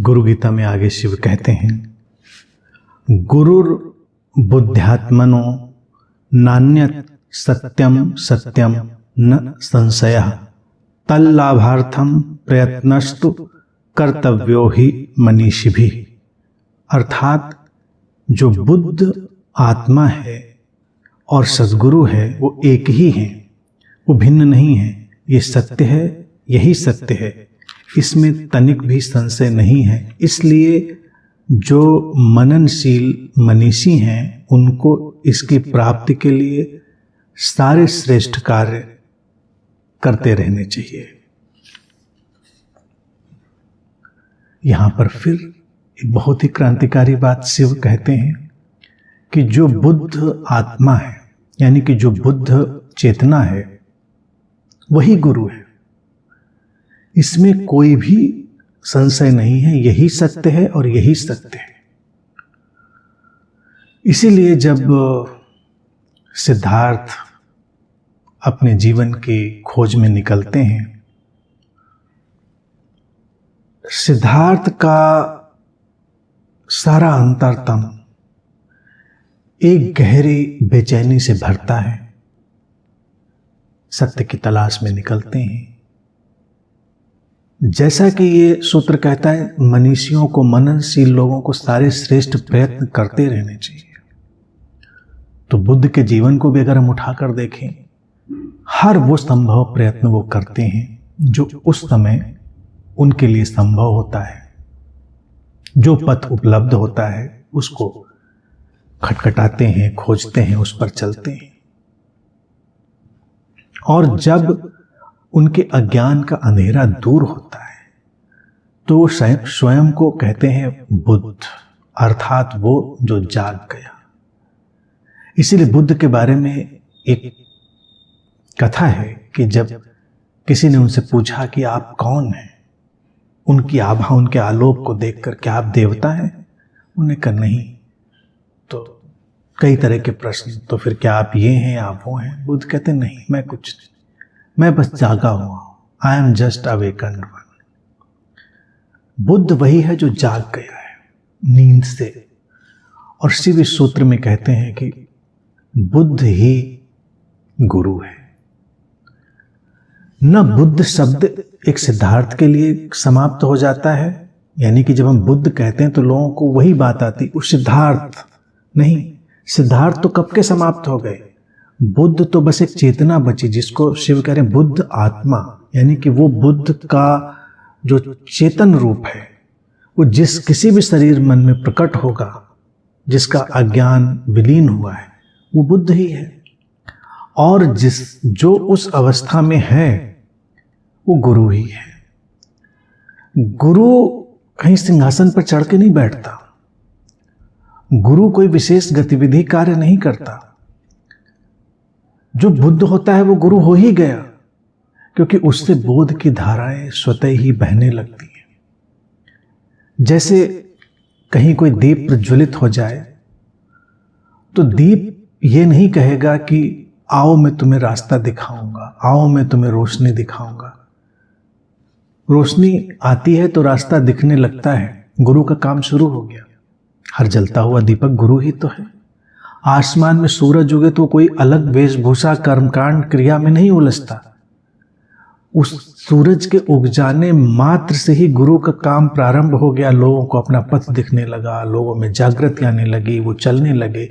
गुरु गीता में आगे शिव कहते हैं, गुरुर बुद्ध्यात्मनो नान्यत् सत्यम सत्यम न संशयः तल्लाभार्थम प्रयत्नस्तु कर्तव्यो ही मनीषिभिः। अर्थात जो बुद्ध आत्मा है और सद्गुरु है वो एक ही हैं, वो भिन्न नहीं है। ये सत्य है, यही सत्य है, इसमें तनिक भी संशय नहीं है। इसलिए जो मननशील मनीषी हैं उनको इसकी प्राप्ति के लिए सारे श्रेष्ठ कार्य करते रहने चाहिए। यहाँ पर फिर एक बहुत ही क्रांतिकारी बात शिव कहते हैं कि जो बुद्ध आत्मा है, यानी कि जो बुद्ध चेतना है, वही गुरु है। इसमें कोई भी संशय नहीं है, यही सत्य है और यही सत्य है। इसीलिए जब सिद्धार्थ अपने जीवन की खोज में निकलते हैं, सिद्धार्थ का सारा अंतरतम एक गहरी बेचैनी से भरता है। सत्य की तलाश में निकलते हैं। जैसा कि ये सूत्र कहता है, मनीषियों को, मननशील लोगों को सारे श्रेष्ठ प्रयत्न करते रहने चाहिए। तो बुद्ध के जीवन को भी अगर हम उठाकर देखें, हर वो संभव प्रयत्न वो करते हैं जो उस समय उनके लिए संभव होता है। जो पथ उपलब्ध होता है उसको खटखटाते हैं, खोजते हैं, उस पर चलते हैं। और जब उनके अज्ञान का अंधेरा दूर होता है तो वो स्वयं को कहते हैं बुद्ध, अर्थात वो जो जाग गया। इसीलिए बुद्ध के बारे में एक कथा है कि जब किसी ने उनसे पूछा कि आप कौन हैं, उनकी आभा, उनके आलोक को देखकर, क्या आप देवता हैं? उन्हें कहा नहीं। तो कई तरह के प्रश्न, तो फिर क्या आप ये हैं, आप वो हैं? बुद्ध कहते नहीं, मैं कुछ नहीं, मैं बस जागा हुआ हूं। I am just awakened one. Buddha वही है जो जाग गया है नींद से। और शिव इस सूत्र में कहते हैं कि बुद्ध ही गुरु है। न बुद्ध शब्द एक सिद्धार्थ के लिए समाप्त हो जाता है, यानी कि जब हम बुद्ध कहते हैं तो लोगों को वही बात आती, उस सिद्धार्थ नहीं। सिद्धार्थ तो कब के समाप्त हो गए। बुद्ध तो बस एक चेतना बची, जिसको शिव कह रहे हैं बुद्ध आत्मा, यानी कि वो बुद्ध का जो चेतन रूप है, वो जिस किसी भी शरीर मन में प्रकट होगा, जिसका अज्ञान विलीन हुआ है, वो बुद्ध ही है। और जो उस अवस्था में है वो गुरु ही है। गुरु कहीं सिंहासन पर चढ़ के नहीं बैठता। गुरु कोई विशेष गतिविधि कार्य नहीं करता। जो बुद्ध होता है वो गुरु हो ही गया, क्योंकि उससे बोध की धाराएं स्वतः ही बहने लगती हैं। जैसे कहीं कोई दीप प्रज्वलित हो जाए तो दीप ये नहीं कहेगा कि आओ मैं तुम्हें रास्ता दिखाऊंगा, आओ मैं तुम्हें रोशनी दिखाऊंगा। रोशनी आती है तो रास्ता दिखने लगता है, गुरु का काम शुरू हो गया। हर जलता हुआ दीपक गुरु ही तो है। आसमान में सूरज उगे तो कोई अलग वेशभूषा, कर्मकांड, क्रिया में नहीं उलझता। उस सूरज के उग जाने मात्र से ही गुरु का काम प्रारंभ हो गया। लोगों को अपना पथ दिखने लगा, लोगों में जागृति आने लगी, वो चलने लगे।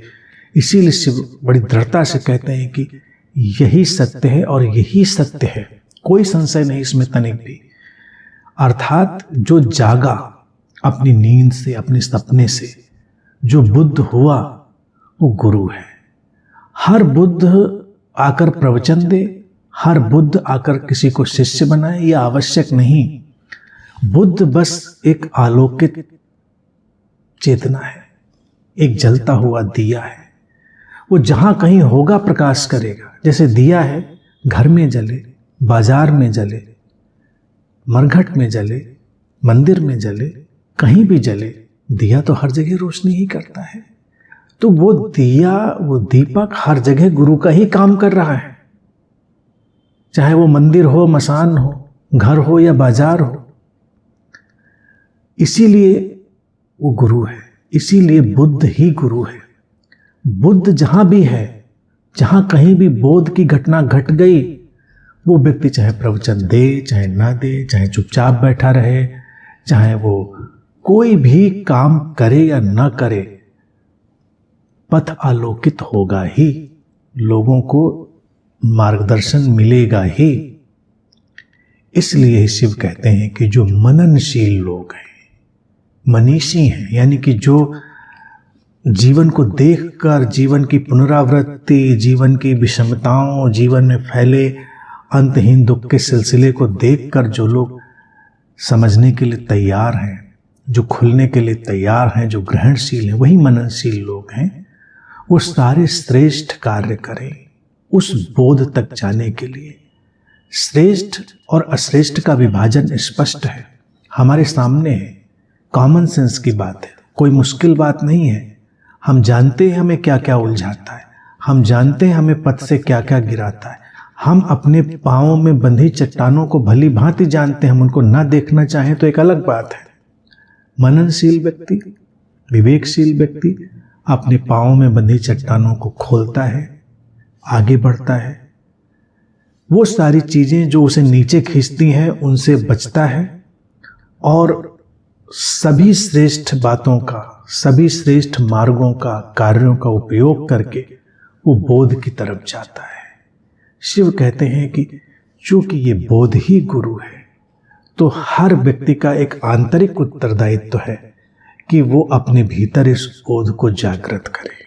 इसीलिए शिव बड़ी दृढ़ता से कहते हैं कि यही सत्य है और यही सत्य है, कोई संशय नहीं इसमें तनिक भी। अर्थात जो जागा अपनी नींद से, अपने सपने से, जो बुद्ध हुआ, वो गुरु है। हर बुद्ध आकर प्रवचन दे, हर बुद्ध आकर किसी को शिष्य बनाए, यह आवश्यक नहीं। बुद्ध बस एक आलोकित चेतना है, एक जलता हुआ दिया है। वो जहां कहीं होगा प्रकाश करेगा। जैसे दिया है, घर में जले, बाजार में जले, मरघट में जले, मंदिर में जले, कहीं भी जले, दिया तो हर जगह रोशनी ही करता है। तो वो दिया, वो दीपक हर जगह गुरु का ही काम कर रहा है। चाहे वो मंदिर हो, मसान हो, घर हो या बाजार हो। इसीलिए वो गुरु है, इसीलिए बुद्ध ही गुरु है। बुद्ध जहां भी है, जहां कहीं भी बोध की घटना घट गई, वो व्यक्ति चाहे प्रवचन दे चाहे ना दे, चाहे चुपचाप बैठा रहे, चाहे वो कोई भी काम करे या ना करे, पथ आलोकित होगा ही, लोगों को मार्गदर्शन मिलेगा ही। इसलिए शिव कहते हैं कि जो मननशील लोग हैं, मनीषी हैं, यानी कि जो जीवन को देखकर, जीवन की पुनरावृत्ति, जीवन की विषमताओं, जीवन में फैले अंतहीन दुख के सिलसिले को देखकर जो लोग समझने के लिए तैयार हैं, जो खुलने के लिए तैयार हैं, जो ग्रहणशील हैं, वही मननशील लोग हैं। वो सारे श्रेष्ठ कार्य करें उस बोध तक जाने के लिए। श्रेष्ठ और अश्रेष्ठ का विभाजन स्पष्ट है, हमारे सामने है, कॉमन सेंस की बात है, कोई मुश्किल बात नहीं है। हम जानते हैं हमें क्या क्या उलझाता है, हम जानते हैं हमें पथ से क्या क्या गिराता है, हम अपने पाँवों में बंधी चट्टानों को भली भांति जानते हैं, हम उनको ना देखना चाहें तो एक अलग बात है। मननशील व्यक्ति, विवेकशील व्यक्ति अपने पाँवों में बंधी चट्टानों को खोलता है, आगे बढ़ता है, वो सारी चीज़ें जो उसे नीचे खींचती हैं उनसे बचता है और सभी श्रेष्ठ बातों का, सभी श्रेष्ठ मार्गों का, कार्यों का उपयोग करके वो बोध की तरफ जाता है। शिव कहते हैं कि चूंकि ये बोध ही गुरु है, तो हर व्यक्ति का एक आंतरिक उत्तरदायित्व है कि वो अपने भीतर इस बोध को जागृत करे।